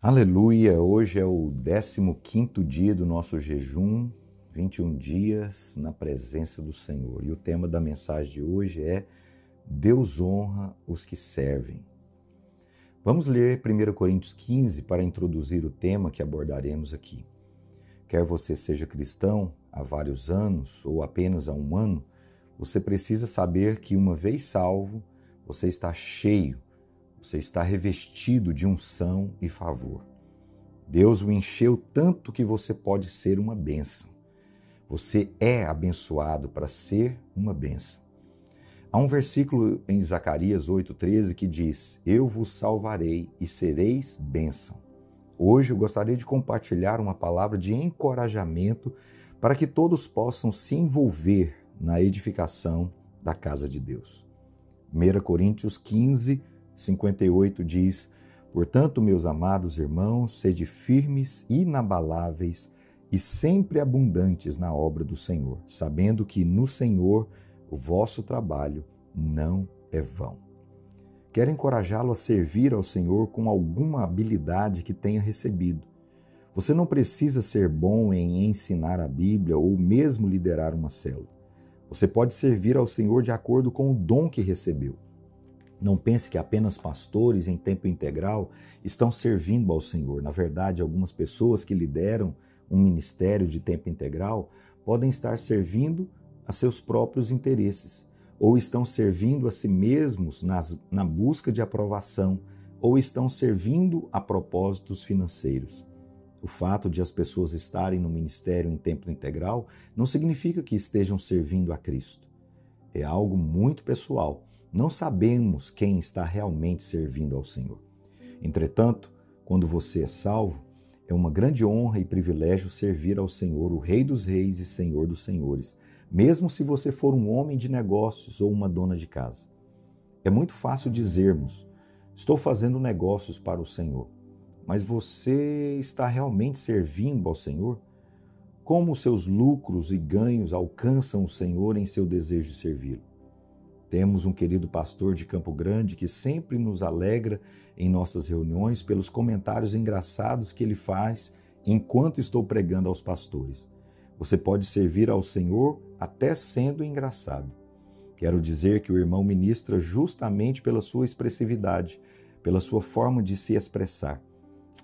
Aleluia! Hoje é o 15º dia do nosso jejum, 21 dias na presença do Senhor. E o tema da mensagem de hoje é Deus honra os que servem. Vamos ler 1 Coríntios 15 para introduzir o tema que abordaremos aqui. Quer você seja cristão há vários anos ou apenas há um ano, você precisa saber que uma vez salvo, você está cheio, você está revestido de unção e favor. Deus o encheu tanto que você pode ser uma bênção. Você é abençoado para ser uma bênção. Há um versículo em Zacarias 8,13 que diz: Eu vos salvarei e sereis bênção. Hoje eu gostaria de compartilhar uma palavra de encorajamento para que todos possam se envolver na edificação da casa de Deus. 1 Coríntios 15, 58 diz: Portanto, meus amados irmãos, sede firmes, inabaláveis e sempre abundantes na obra do Senhor, sabendo que no Senhor o vosso trabalho não é vão. Quero encorajá-lo a servir ao Senhor com alguma habilidade que tenha recebido. Você não precisa ser bom em ensinar a Bíblia ou mesmo liderar uma célula. Você pode servir ao Senhor de acordo com o dom que recebeu. Não pense que apenas pastores em tempo integral estão servindo ao Senhor. Na verdade, algumas pessoas que lideram um ministério de tempo integral podem estar servindo a seus próprios interesses, ou estão servindo a si mesmos na busca de aprovação, ou estão servindo a propósitos financeiros. O fato de as pessoas estarem no ministério em tempo integral não significa que estejam servindo a Cristo. É algo muito pessoal. Não sabemos quem está realmente servindo ao Senhor. Entretanto, quando você é salvo, é uma grande honra e privilégio servir ao Senhor, o Rei dos Reis e Senhor dos Senhores, mesmo se você for um homem de negócios ou uma dona de casa. É muito fácil dizermos: estou fazendo negócios para o Senhor. Mas você está realmente servindo ao Senhor? Como os seus lucros e ganhos alcançam o Senhor em seu desejo de servi-lo? Temos um querido pastor de Campo Grande que sempre nos alegra em nossas reuniões pelos comentários engraçados que ele faz enquanto estou pregando aos pastores. Você pode servir ao Senhor até sendo engraçado. Quero dizer que o irmão ministra justamente pela sua expressividade, pela sua forma de se expressar.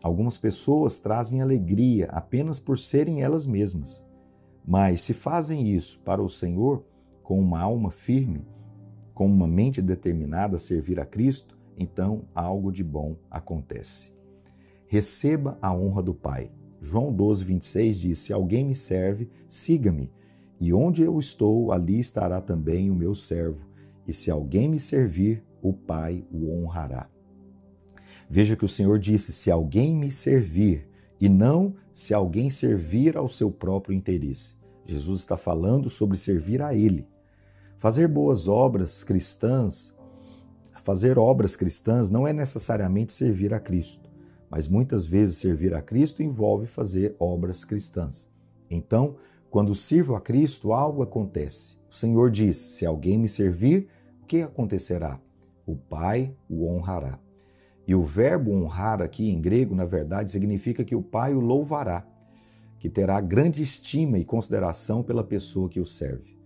Algumas pessoas trazem alegria apenas por serem elas mesmas. Mas se fazem isso para o Senhor com uma alma firme, com uma mente determinada a servir a Cristo, então algo de bom acontece. Receba a honra do Pai. João 12:26 diz: Se alguém me serve, siga-me, e onde eu estou, ali estará também o meu servo, e se alguém me servir, o Pai o honrará. Veja que o Senhor disse: se alguém me servir, e não se alguém servir ao seu próprio interesse. Jesus está falando sobre servir a Ele. Fazer boas obras cristãs, fazer obras cristãs não é necessariamente servir a Cristo, mas muitas vezes servir a Cristo envolve fazer obras cristãs. Então, quando sirvo a Cristo, algo acontece. O Senhor diz: se alguém me servir, o que acontecerá? O Pai o honrará. E o verbo honrar aqui em grego, na verdade, significa que o Pai o louvará, que terá grande estima e consideração pela pessoa que o serve.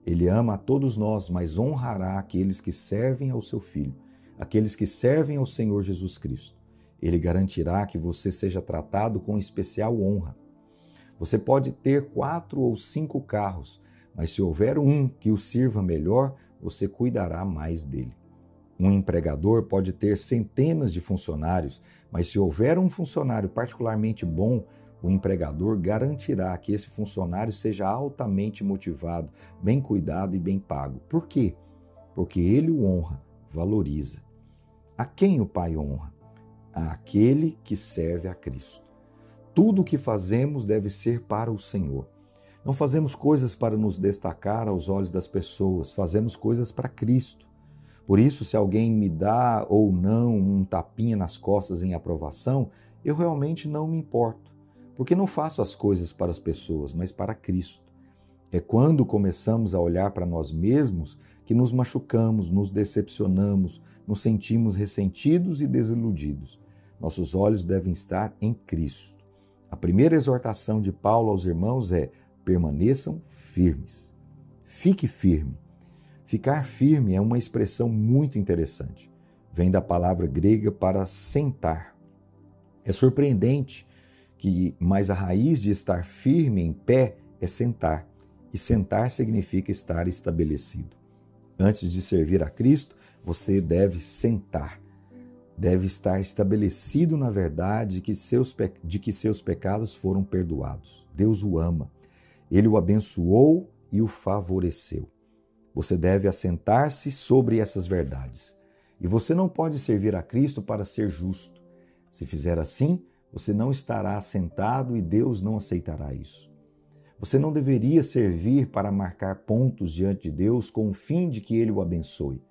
Ele ama a todos nós, mas honrará aqueles que servem ao seu Filho, aqueles que servem ao Senhor Jesus Cristo. Ele garantirá que você seja tratado com especial honra. Você pode ter 4 ou 5 carros, mas se houver um que o sirva melhor, você cuidará mais dele. Um empregador pode ter centenas de funcionários, mas se houver um funcionário particularmente bom, o empregador garantirá que esse funcionário seja altamente motivado, bem cuidado e bem pago. Por quê? Porque ele o honra, valoriza. A quem o Pai honra? Àquele que serve a Cristo. Tudo o que fazemos deve ser para o Senhor. Não fazemos coisas para nos destacar aos olhos das pessoas, fazemos coisas para Cristo. Por isso, se alguém me dá ou não um tapinha nas costas em aprovação, eu realmente não me importo. Porque não faço as coisas para as pessoas, mas para Cristo. É quando começamos a olhar para nós mesmos que nos machucamos, nos decepcionamos, nos sentimos ressentidos e desiludidos. Nossos olhos devem estar em Cristo. A primeira exortação de Paulo aos irmãos é: permaneçam firmes. Fique firme. Ficar firme é uma expressão muito interessante. Vem da palavra grega para sentar. É surpreendente mas a raiz de estar firme em pé é sentar. E sentar significa estar estabelecido. Antes de servir a Cristo, você deve sentar. Deve estar estabelecido na verdade de que seus pecados foram perdoados. Deus o ama. Ele o abençoou e o favoreceu. Você deve assentar-se sobre essas verdades. E você não pode servir a Cristo para ser justo. Se fizer assim, você não estará assentado e Deus não aceitará isso. Você não deveria servir para marcar pontos diante de Deus com o fim de que Ele o abençoe.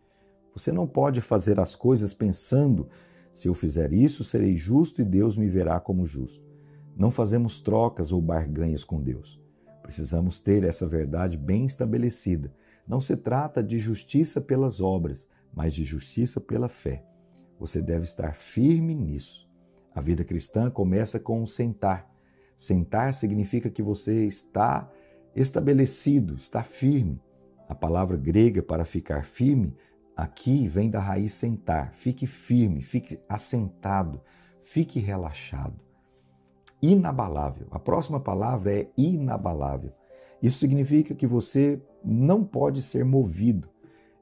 Você não pode fazer as coisas pensando: se eu fizer isso, serei justo e Deus me verá como justo. Não fazemos trocas ou barganhas com Deus. Precisamos ter essa verdade bem estabelecida. Não se trata de justiça pelas obras, mas de justiça pela fé. Você deve estar firme nisso. A vida cristã começa com o sentar. Sentar significa que você está estabelecido, está firme. A palavra grega para ficar firme aqui vem da raiz sentar. Fique firme, fique assentado, fique relaxado. Inabalável. A próxima palavra é inabalável. Isso significa que você não pode ser movido.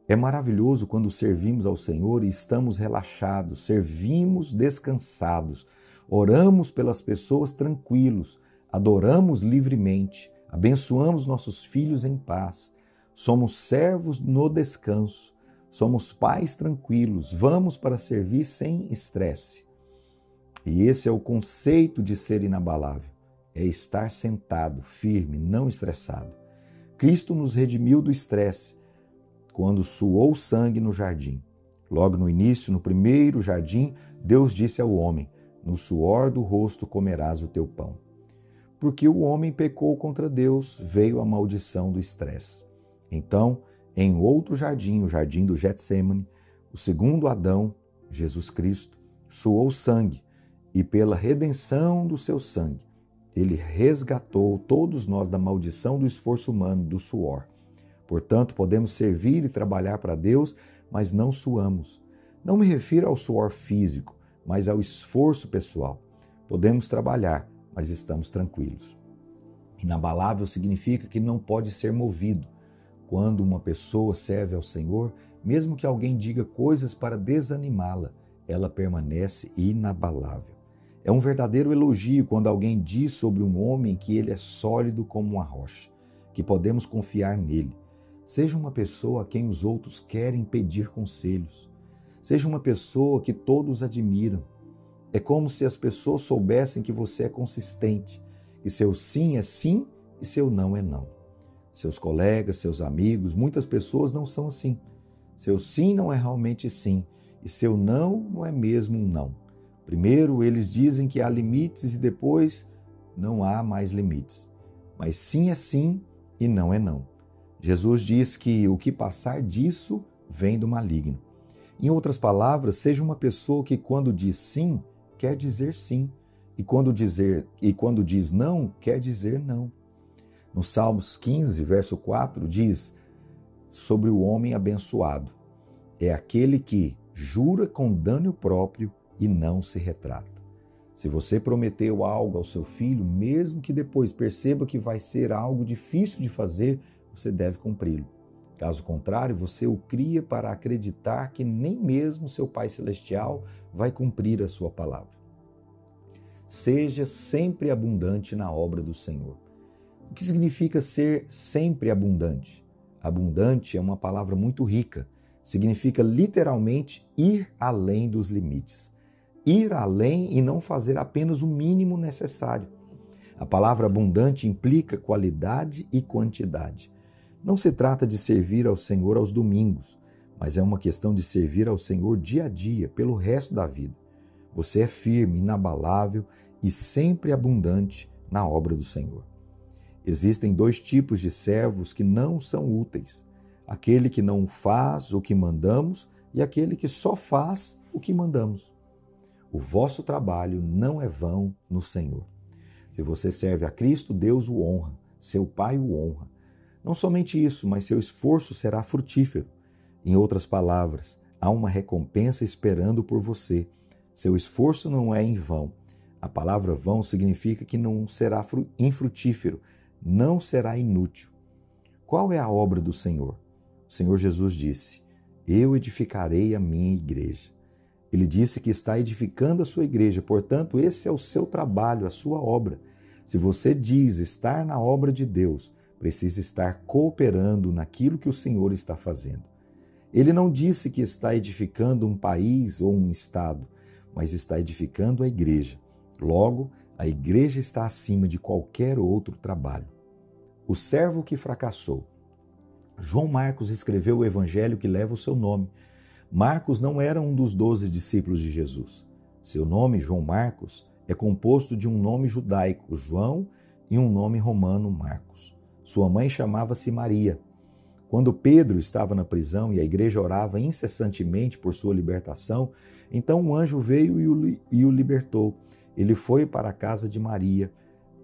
É maravilhoso quando servimos ao Senhor e estamos relaxados, servimos descansados, oramos pelas pessoas tranquilos, adoramos livremente, abençoamos nossos filhos em paz, somos servos no descanso, somos pais tranquilos, vamos para servir sem estresse. E esse é o conceito de ser inabalável, é estar sentado, firme, não estressado. Cristo nos redimiu do estresse, quando suou sangue no jardim. Logo no início, no primeiro jardim, Deus disse ao homem: no suor do rosto comerás o teu pão. Porque o homem pecou contra Deus, veio a maldição do estresse. Então, em outro jardim, o jardim do Getsêmani, o segundo Adão, Jesus Cristo, suou sangue, e pela redenção do seu sangue, ele resgatou todos nós da maldição do esforço humano, do suor. Portanto, podemos servir e trabalhar para Deus, mas não suamos. Não me refiro ao suor físico, mas ao esforço pessoal. Podemos trabalhar, mas estamos tranquilos. Inabalável significa que não pode ser movido. Quando uma pessoa serve ao Senhor, mesmo que alguém diga coisas para desanimá-la, ela permanece inabalável. É um verdadeiro elogio quando alguém diz sobre um homem que ele é sólido como uma rocha, que podemos confiar nele. Seja uma pessoa a quem os outros querem pedir conselhos. Seja uma pessoa que todos admiram. É como se as pessoas soubessem que você é consistente, que seu sim é sim e seu não é não. Seus colegas, seus amigos, muitas pessoas não são assim. Seu sim não é realmente sim e seu não é mesmo um não. Primeiro, eles dizem que há limites e depois não há mais limites. Mas sim é sim e não é não. Jesus diz que o que passar disso vem do maligno. Em outras palavras, seja uma pessoa que quando diz sim, quer dizer sim, e quando diz não, quer dizer não. No Salmos 15, verso 4, diz sobre o homem abençoado: é aquele que jura com dano próprio e não se retrata. Se você prometeu algo ao seu filho, mesmo que depois perceba que vai ser algo difícil de fazer, você deve cumpri-lo. Caso contrário, você o cria para acreditar que nem mesmo seu Pai Celestial vai cumprir a sua palavra. Seja sempre abundante na obra do Senhor. O que significa ser sempre abundante? Abundante é uma palavra muito rica. Significa literalmente ir além dos limites. Ir além e não fazer apenas o mínimo necessário. A palavra abundante implica qualidade e quantidade. Não se trata de servir ao Senhor aos domingos, mas é uma questão de servir ao Senhor dia a dia, pelo resto da vida. Você é firme, inabalável e sempre abundante na obra do Senhor. Existem dois tipos de servos que não são úteis: aquele que não faz o que mandamos e aquele que só faz o que mandamos. O vosso trabalho não é vão no Senhor. Se você serve a Cristo, Deus o honra, seu Pai o honra. Não somente isso, mas seu esforço será frutífero. Em outras palavras, há uma recompensa esperando por você. Seu esforço não é em vão. A palavra vão significa que não será infrutífero, não será inútil. Qual é a obra do Senhor? O Senhor Jesus disse: eu edificarei a minha igreja. Ele disse que está edificando a sua igreja, portanto, esse é o seu trabalho, a sua obra. Se você diz estar na obra de Deus, precisa estar cooperando naquilo que o Senhor está fazendo. Ele não disse que está edificando um país ou um estado, mas está edificando a igreja. Logo, a igreja está acima de qualquer outro trabalho. O servo que fracassou. João Marcos escreveu o evangelho que leva o seu nome. Marcos não era um dos 12 discípulos de Jesus. Seu nome, João Marcos, é composto de um nome judaico, João, e um nome romano, Marcos. Sua mãe chamava-se Maria. Quando Pedro estava na prisão e a igreja orava incessantemente por sua libertação, então um anjo veio e o libertou. Ele foi para a casa de Maria,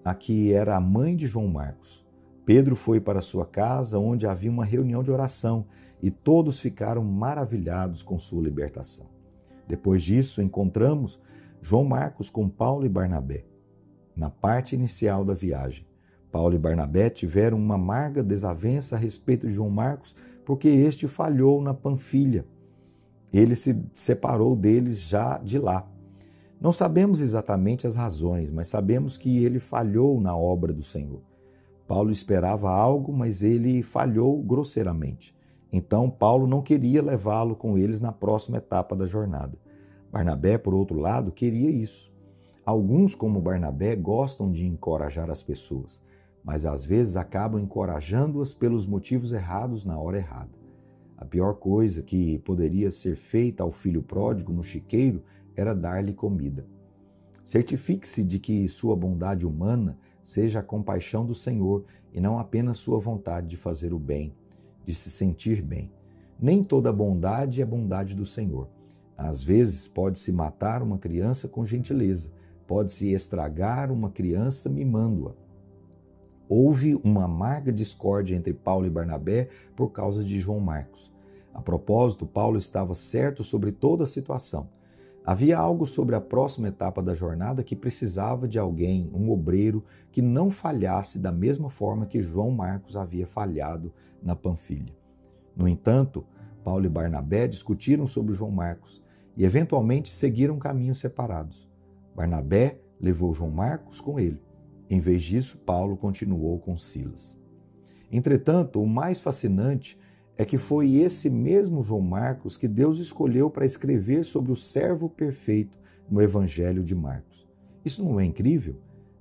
a que era a mãe de João Marcos. Pedro foi para sua casa, onde havia uma reunião de oração, e todos ficaram maravilhados com sua libertação. Depois disso, encontramos João Marcos com Paulo e Barnabé. Na parte inicial da viagem, Paulo e Barnabé tiveram uma amarga desavença a respeito de João Marcos, porque este falhou na Panfilha. Ele se separou deles já de lá. Não sabemos exatamente as razões, mas sabemos que ele falhou na obra do Senhor. Paulo esperava algo, mas ele falhou grosseiramente. Então, Paulo não queria levá-lo com eles na próxima etapa da jornada. Barnabé, por outro lado, queria isso. Alguns, como Barnabé, gostam de encorajar as pessoas, mas às vezes acabam encorajando-as pelos motivos errados na hora errada. A pior coisa que poderia ser feita ao filho pródigo no chiqueiro era dar-lhe comida. Certifique-se de que sua bondade humana seja a compaixão do Senhor e não apenas sua vontade de fazer o bem, de se sentir bem. Nem toda bondade é bondade do Senhor. Às vezes pode-se matar uma criança com gentileza, pode-se estragar uma criança mimando-a. Houve uma amarga discórdia entre Paulo e Barnabé por causa de João Marcos. A propósito, Paulo estava certo sobre toda a situação. Havia algo sobre a próxima etapa da jornada que precisava de alguém, um obreiro, que não falhasse da mesma forma que João Marcos havia falhado na Panfilha. No entanto, Paulo e Barnabé discutiram sobre João Marcos e eventualmente seguiram caminhos separados. Barnabé levou João Marcos com ele. Em vez disso, Paulo continuou com Silas. Entretanto, o mais fascinante é que foi esse mesmo João Marcos que Deus escolheu para escrever sobre o servo perfeito no Evangelho de Marcos. Isso não é incrível?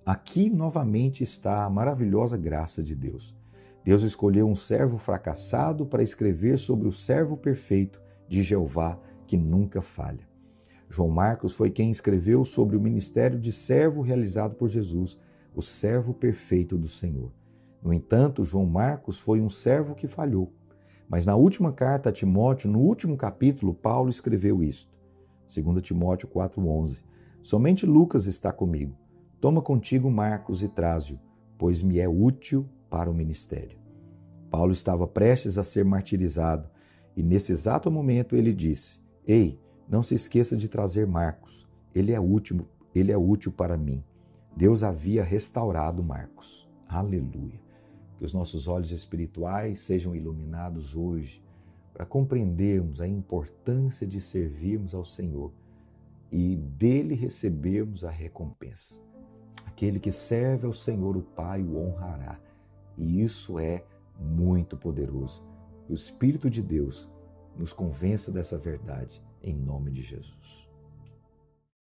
Aqui novamente está a maravilhosa graça de Deus. Deus escolheu um servo fracassado para escrever sobre o servo perfeito de Jeová que nunca falha. João Marcos foi quem escreveu sobre o ministério de servo realizado por Jesus, o servo perfeito do Senhor. No entanto, João Marcos foi um servo que falhou. Mas na última carta a Timóteo, no último capítulo, Paulo escreveu isto. 2 Timóteo 4,11. Somente Lucas está comigo. Toma contigo Marcos e traze-o, pois me é útil para o ministério. Paulo estava prestes a ser martirizado e nesse exato momento ele disse: Ei, não se esqueça de trazer Marcos. Ele é útil para mim. Deus havia restaurado Marcos. Aleluia. Que os nossos olhos espirituais sejam iluminados hoje para compreendermos a importância de servirmos ao Senhor e dele recebermos a recompensa. Aquele que serve ao Senhor, o Pai, o honrará. E isso é muito poderoso. Que o Espírito de Deus nos convença dessa verdade, em nome de Jesus.